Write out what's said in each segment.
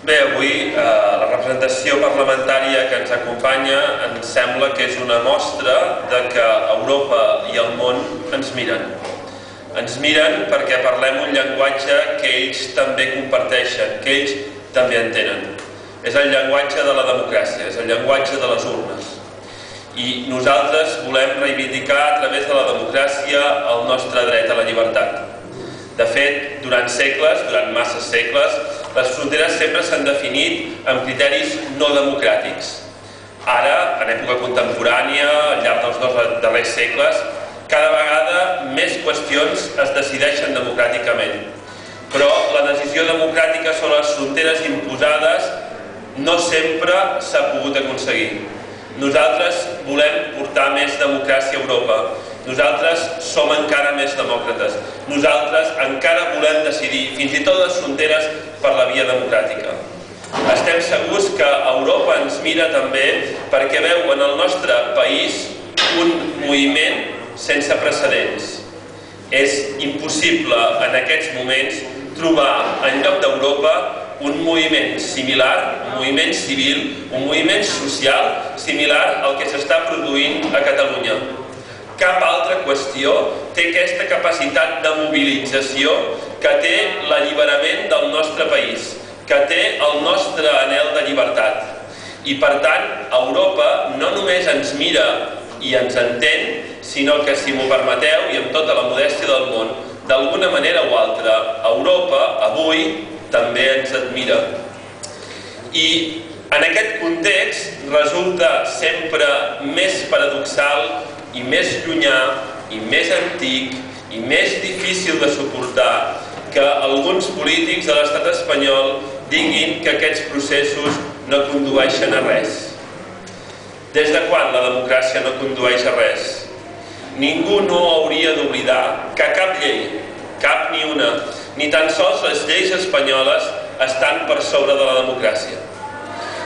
Bé, avui la representació parlamentària que ens acompanya ens sembla que és una mostra de que Europa i el món ens miren. Ens miren perquè parlem un llenguatge que ells també comparteixen, que ells també entenen. És el llenguatge de la democràcia, és el llenguatge de les urnes. I nosaltres volem reivindicar a través de la democràcia el nostre dret a la llibertat. De fet, durant segles, durant masses segles, les fronteres sempre s'han definit amb criteris no democràtics. Ara, en època contemporània, al llarg dels dos darrers segles, cada vegada més qüestions es decideixen democràticament. Però la decisió democràtica sobre les fronteres imposades no sempre s'ha pogut aconseguir. Nosaltres volem portar més democràcia a Europa. Nosaltres som encara més demòcrates. Nosaltres encara volem decidir, fins i tot les fronteres, per la via democràtica. Estem segurs que Europa ens mira també perquè veu en el nostre país un moviment sense precedents. És impossible en aquests moments trobar en lloc d'Europa un moviment similar, un moviment civil, un moviment social similar al que s'està produint a Catalunya. Cap altra qüestió té aquesta capacitat de mobilització que té l'alliberament del nostre país, que té el nostre anhel de llibertat. I per tant, Europa no només ens mira i ens entén, sinó que, si m'ho permeteu, i amb tota la modèstia del món, d'alguna manera o altra, Europa, avui, també ens admira. I en aquest context resulta sempre més paradoxal i més llunyà i més antic i més difícil de suportar que alguns polítics de l'estat espanyol diguin que aquests processos no condueixen a res. Des de quan la democràcia no condueix a res? Ningú no hauria d'oblidar que cap llei, cap ni una, ni tan sols les lleis espanyoles estan per sobre de la democràcia.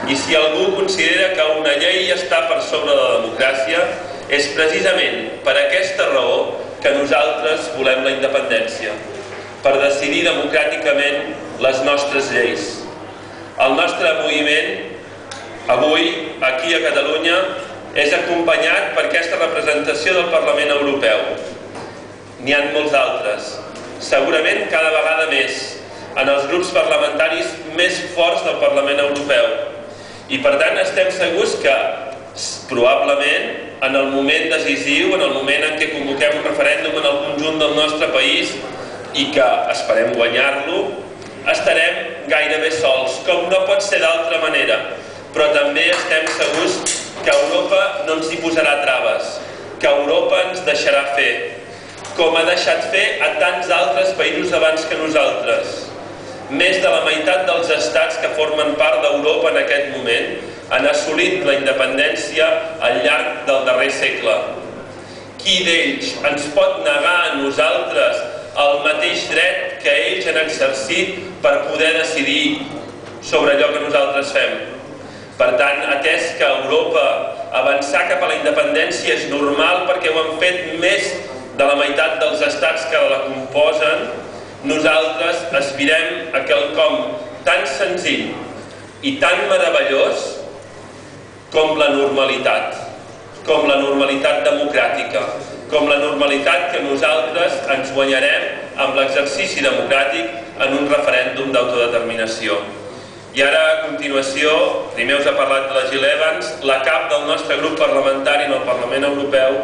I si algú considera que una llei està per sobre de la democràcia, és precisament per aquesta raó que nosaltres volem la independència, per decidir democràticament les nostres lleis. El nostre moviment, avui, aquí a Catalunya, és acompanyat per aquesta representació del Parlament Europeu. N'hi ha molts altres. Segurament cada vegada més, en els grups parlamentaris més forts del Parlament Europeu. I per tant estem segurs que probablement en el moment decisiu, en el moment en què convoquem un referèndum en el conjunt del nostre país i que esperem guanyar-lo, estarem gairebé sols, com no pot ser d'altra manera. Però també estem segurs que Europa no ens hi posarà traves, que Europa ens deixarà fer, com ha deixat fer a tants altres països abans que nosaltres. Més de la meitat dels estats que formen part d'Europa en aquest moment han assolit la independència al llarg del darrer segle. Qui d'ells ens pot negar a nosaltres el mateix dret que ells han exercit per poder decidir sobre allò que nosaltres fem? Per tant, atès que a Europa avançar cap a la independència és normal perquè ho han fet més de la meitat dels estats que la composen, nosaltres aspirem a quelcom tan senzill i tan meravellós com la normalitat democràtica, com la normalitat que nosaltres ens guanyarem amb l'exercici democràtic en un referèndum d'autodeterminació. I ara, a continuació, primer us ha parlat de la Jill Evans, la cap del nostre grup parlamentari en el Parlament Europeu,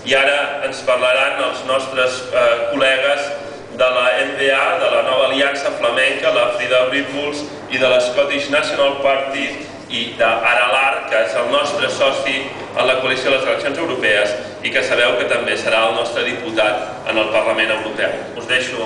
i ara ens parlaran els nostres col·legues de la NBA, de la nova aliança flamenca, la Frida Bripuls, i de la Scottish National Party, i d'Aralar, que és el nostre soci en la coalició de les eleccions europees i que sabeu que també serà el nostre diputat en el Parlament Europeu. Us deixo